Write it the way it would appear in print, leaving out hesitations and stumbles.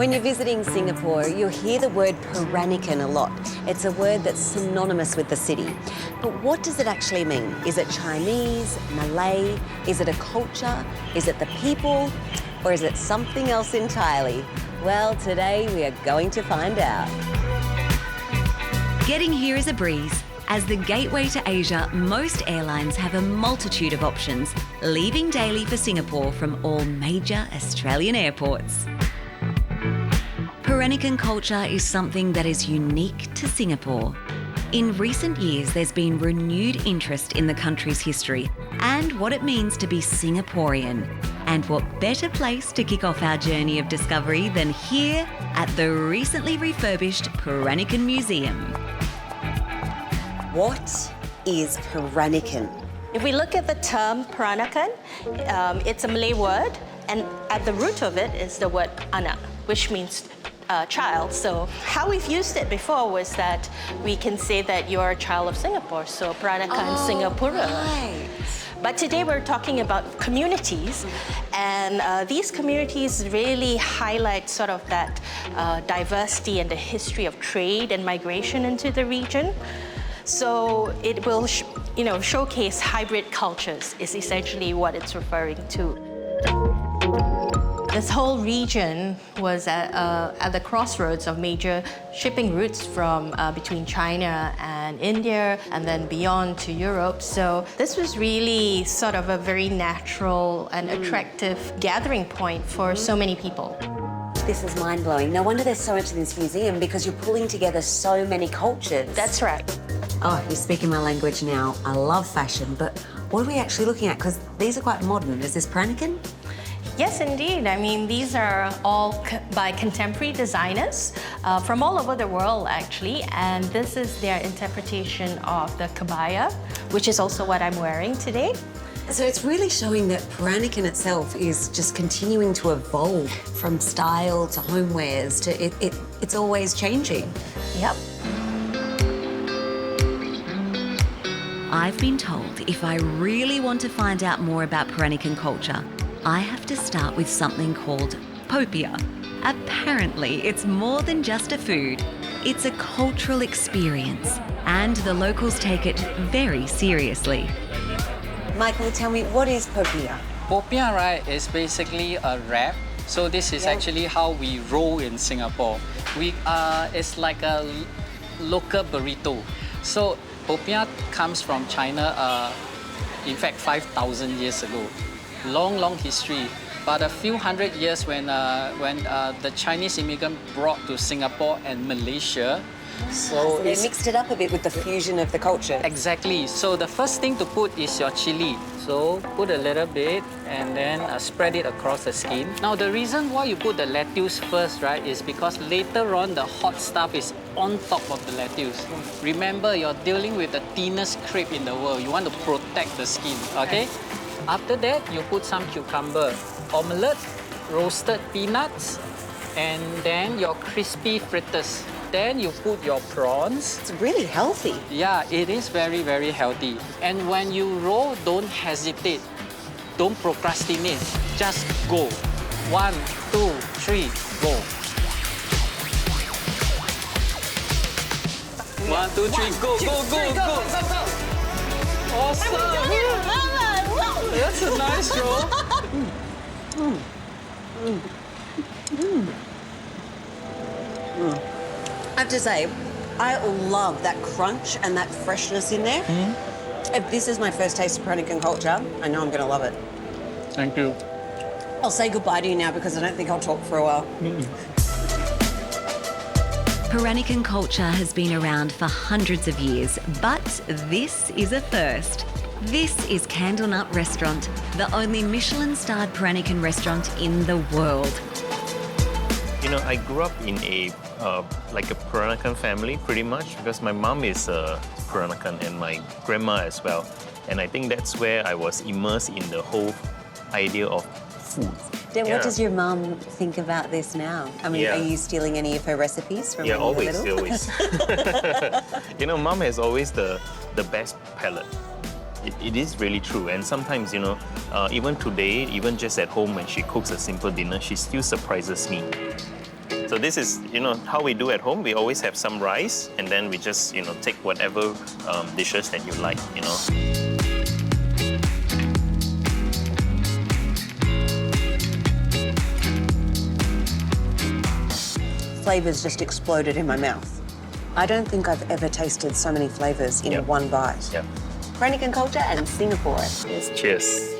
When you're visiting Singapore, you'll hear the word Peranakan a lot. It's a word that's synonymous with the city. But what does it actually mean? Is it Chinese, Malay? Is it a culture? Is it the people? Or is it something else entirely? Well, today we are going to find out. Getting here is a breeze. As the gateway to Asia, most airlines have a multitude of options, leaving daily for Singapore from all major Australian airports. Peranakan culture is something that is unique to Singapore. In recent years, there's been renewed interest in the country's history and what it means to be Singaporean. And what better place to kick off our journey of discovery than here at the recently refurbished Peranakan Museum. What is Peranakan? If we look at the term Peranakan, it's a Malay word, and at the root of it is the word anak, which means child. So how we've used it before was that we can say that you're a child of Singapore, so Peranakan Singapura. Right. But today we're talking about communities, and these communities really highlight sort of that diversity and the history of trade and migration into the region. So it will, showcase hybrid cultures is essentially what it's referring to. This whole region was at the crossroads of major shipping routes from between China and India and then beyond to Europe. So this was really sort of a very natural and attractive gathering point for so many people. This is mind-blowing. No wonder there's so much in this museum because you're pulling together so many cultures. That's right. Oh, you're speaking my language now. I love fashion, but what are we actually looking at? Because these are quite modern. Is this Peranakan? Yes, indeed. I mean, these are all by contemporary designers from all over the world, actually. And this is their interpretation of the popiah, which is also what I'm wearing today. So it's really showing that Peranakan itself is just continuing to evolve from style to homewares to it's always changing. Yep. I've been told if I really want to find out more about Peranakan culture, I have to start with something called popiah. Apparently, it's more than just a food. It's a cultural experience, and the locals take it very seriously. Michael, tell me, what is popiah? Popiah, right, is basically a wrap. So this is actually how we roll in Singapore. It's like a local burrito. So popiah comes from China, in fact, 5,000 years ago. Long history. But a few hundred years when the Chinese immigrant brought to Singapore and Malaysia. So they mixed it up a bit with the fusion of the culture. Exactly. So the first thing to put is your chili. So put a little bit and then spread it across the skin. Now the reason why you put the lettuce first, right, is because later on the hot stuff is on top of the lettuce. Remember, you're dealing with the thinnest crepe in the world. You want to protect the skin, okay? After that, you put some cucumber, omelette, roasted peanuts, and then your crispy fritters. Then you put your prawns. It's really healthy. Yeah, it is very, very healthy. And when you roll, don't hesitate. Don't procrastinate. Just go. 1, 2, 3, go. 1, 2, 3, go, go. Awesome. That's a nice roll. I have to say, I love that crunch and that freshness in there. If this is my first taste of Peranakan culture, I know I'm going to love it. Thank you. I'll say goodbye to you now because I don't think I'll talk for a while. Peranakan culture has been around for hundreds of years, but this is a first. This is Candle Nut Restaurant, the only Michelin-starred Peranakan restaurant in the world. You know, I grew up in a Peranakan family pretty much because my mom is Peranakan and my grandma as well. And I think that's where I was immersed in the whole idea of food. What does your mum think about this now? I mean, are you stealing any of her recipes from when you were always. little? You know, mom has always the best palate. It is really true. And sometimes, you know, even today, even just at home when she cooks a simple dinner, she still surprises me. So this is, how we do at home. We always have some rice, and then we just, take whatever dishes that you like, Flavours just exploded in my mouth. I don't think I've ever tasted so many flavours in one bite. Yeah. Peranakan culture and Singapore. Cheers.